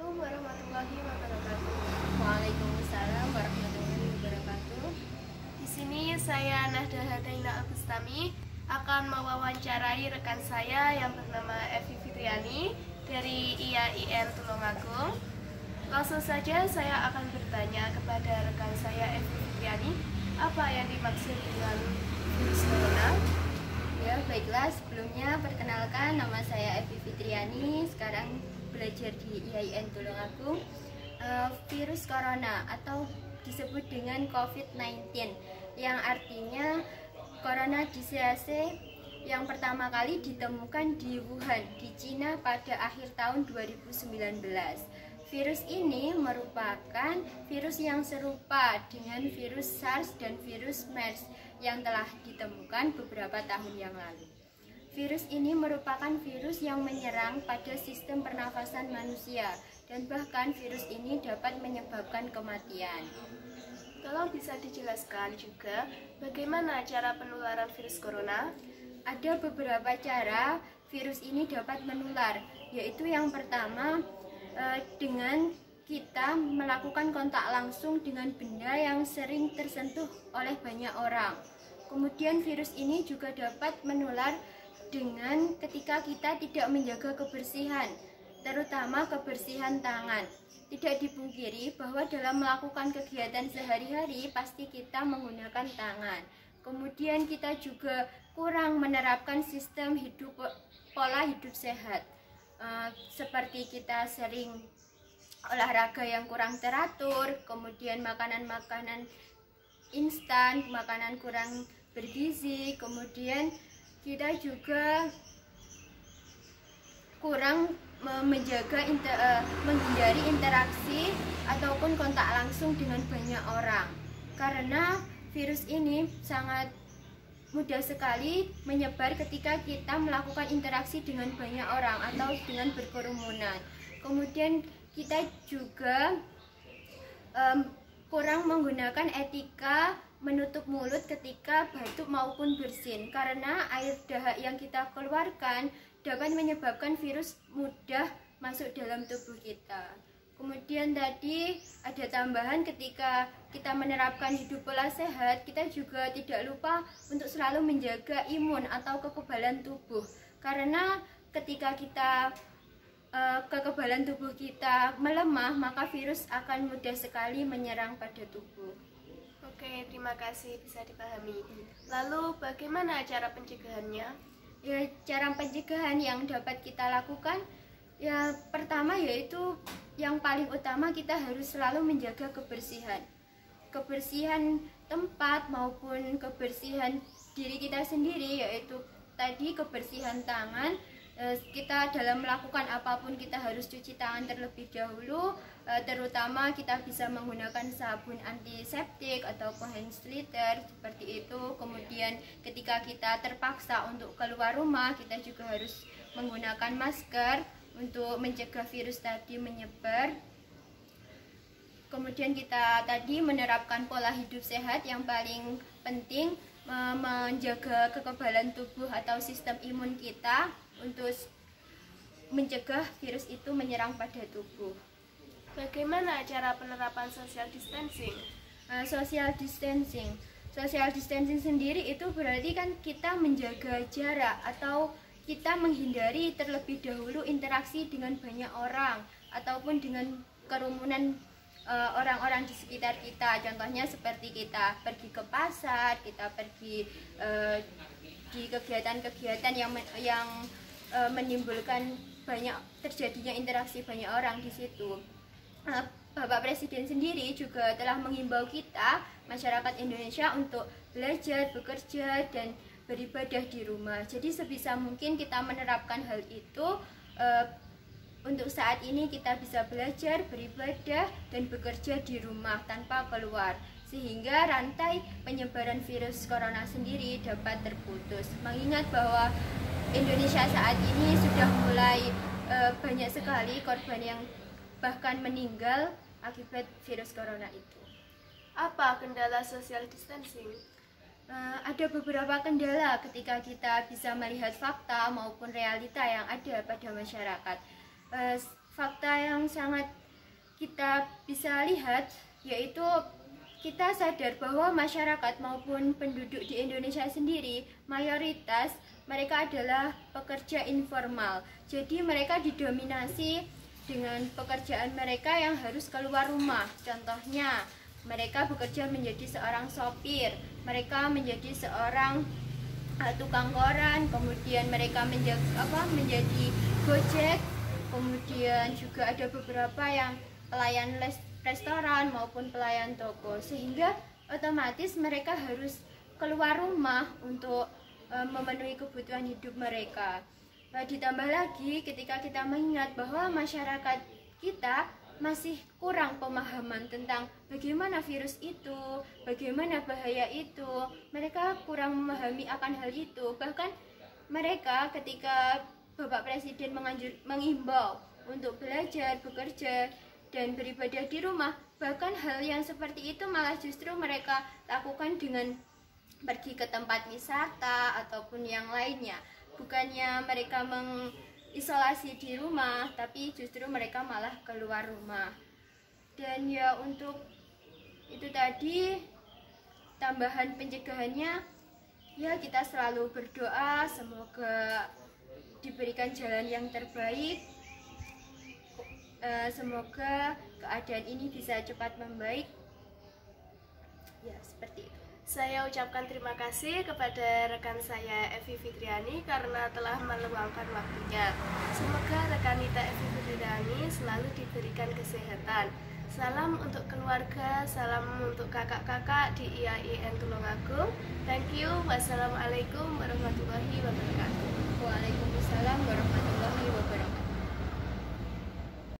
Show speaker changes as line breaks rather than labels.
Assalamualaikum warahmatullahi wabarakatuh.
Waalaikumsalam warahmatullahi wabarakatuh.
Di sini saya Nahda Hadaina Agustami akan mewawancarai rekan saya yang bernama Evi Fitriani dari IAIN Tulungagung. Langsung saja saya akan bertanya kepada rekan saya Evi Fitriani, apa yang dimaksud dengan virus corona?
Ya, baiklah, sebelumnya perkenalkan, nama saya Evi Fitriani, sekarang belajar di IAIN Tulungagung. Virus corona atau disebut dengan COVID-19 yang artinya corona disease yang pertama kali ditemukan di Wuhan, di Cina pada akhir tahun 2019. Virus ini merupakan virus yang serupa dengan virus SARS dan virus MERS yang telah ditemukan beberapa tahun yang lalu. Virus ini merupakan virus yang menyerang pada sistem pernafasan manusia dan bahkan virus ini dapat menyebabkan kematian.
Tolong bisa dijelaskan juga bagaimana cara penularan virus corona?
Ada beberapa cara virus ini dapat menular, yaitu yang pertama dengan kita melakukan kontak langsung dengan benda yang sering tersentuh oleh banyak orang. Kemudian virus ini juga dapat menular dengan ketika kita tidak menjaga kebersihan, terutama kebersihan tangan. Tidak dipungkiri bahwa dalam melakukan kegiatan sehari-hari pasti kita menggunakan tangan. Kemudian kita juga kurang menerapkan sistem pola hidup sehat. Seperti kita sering olahraga yang kurang teratur, kemudian makanan-makanan instan, makanan kurang bergizi, kemudian kita juga kurang menghindari interaksi ataupun kontak langsung dengan banyak orang, karena virus ini sangat mudah sekali menyebar ketika kita melakukan interaksi dengan banyak orang atau dengan berkerumunan. Kemudian kita juga kurang menggunakan etika menutup mulut ketika batuk maupun bersin, karena air dahak yang kita keluarkan dapat menyebabkan virus mudah masuk dalam tubuh kita. Kemudian tadi ada tambahan, ketika kita menerapkan hidup pola sehat, kita juga tidak lupa untuk selalu menjaga imun atau kekebalan tubuh, karena ketika kekebalan tubuh kita melemah, maka virus akan mudah sekali menyerang pada tubuh.
Oke, terima kasih, bisa dipahami. Lalu bagaimana cara pencegahannya?
Ya, cara pencegahan yang dapat kita lakukan, ya pertama yaitu yang paling utama kita harus selalu menjaga kebersihan. Kebersihan tempat maupun kebersihan diri kita sendiri, yaitu tadi kebersihan tangan. Kita dalam melakukan apapun kita harus cuci tangan terlebih dahulu, terutama kita bisa menggunakan sabun antiseptik ataupun hand sanitizer seperti itu. Kemudian ketika kita terpaksa untuk keluar rumah, kita juga harus menggunakan masker untuk mencegah virus tadi menyebar. Kemudian kita tadi menerapkan pola hidup sehat, yang paling penting menjaga kekebalan tubuh atau sistem imun kita untuk mencegah virus itu menyerang pada tubuh.
Bagaimana cara penerapan social distancing?
Social distancing sendiri itu berarti kan kita menjaga jarak atau kita menghindari terlebih dahulu interaksi dengan banyak orang ataupun dengan kerumunan orang-orang di sekitar kita. Contohnya seperti kita pergi ke pasar, kita pergi di kegiatan-kegiatan yang menimbulkan banyak terjadinya interaksi banyak orang di situ. Bapak Presiden sendiri juga telah menghimbau kita, masyarakat Indonesia, untuk belajar, bekerja, dan beribadah di rumah. Jadi sebisa mungkin kita menerapkan hal itu. Untuk saat ini kita bisa belajar, beribadah, dan bekerja di rumah tanpa keluar, sehingga rantai penyebaran virus corona sendiri dapat terputus. Mengingat bahwa Indonesia saat ini sudah mulai banyak sekali korban yang bahkan meninggal akibat virus corona itu.
Apa kendala social distancing?
Ada beberapa kendala ketika kita bisa melihat fakta maupun realita yang ada pada masyarakat. Fakta yang yang sangat kita bisa lihat, yaitu kita sadar bahwa masyarakat maupun penduduk di Indonesia sendiri mayoritas mereka adalah pekerja informal. Jadi mereka didominasi dengan pekerjaan mereka yang harus keluar rumah. Contohnya, mereka bekerja menjadi seorang sopir, mereka menjadi seorang tukang koran, kemudian mereka menjadi gojek, kemudian juga ada beberapa yang pelayan restoran maupun pelayan toko, sehingga otomatis mereka harus keluar rumah untuk memenuhi kebutuhan hidup mereka. Ditambah lagi ketika kita mengingat bahwa masyarakat kita masih kurang pemahaman tentang bagaimana virus itu, bagaimana bahaya itu, mereka kurang memahami akan hal itu. Bahkan mereka ketika Bapak Presiden mengimbau untuk belajar, bekerja, dan beribadah di rumah, bahkan hal yang seperti itu malah justru mereka lakukan dengan pergi ke tempat wisata ataupun yang lainnya. Bukannya mereka mengisolasi di rumah, tapi justru mereka malah keluar rumah. Dan ya, untuk itu tadi tambahan pencegahannya, ya kita selalu berdoa semoga diberikan jalan yang terbaik. Semoga keadaan ini bisa cepat membaik. Ya, seperti itu.
Saya ucapkan terima kasih kepada rekan saya Evi Fitriani karena telah meluangkan waktunya. Semoga rekan kita Evi Fitriani selalu diberikan kesehatan. Salam untuk keluarga, salam untuk kakak-kakak di IAIN Tulungagung. Thank you. Wassalamualaikum warahmatullahi wabarakatuh.
Waalaikumsalam warahmatullahi wabarakatuh.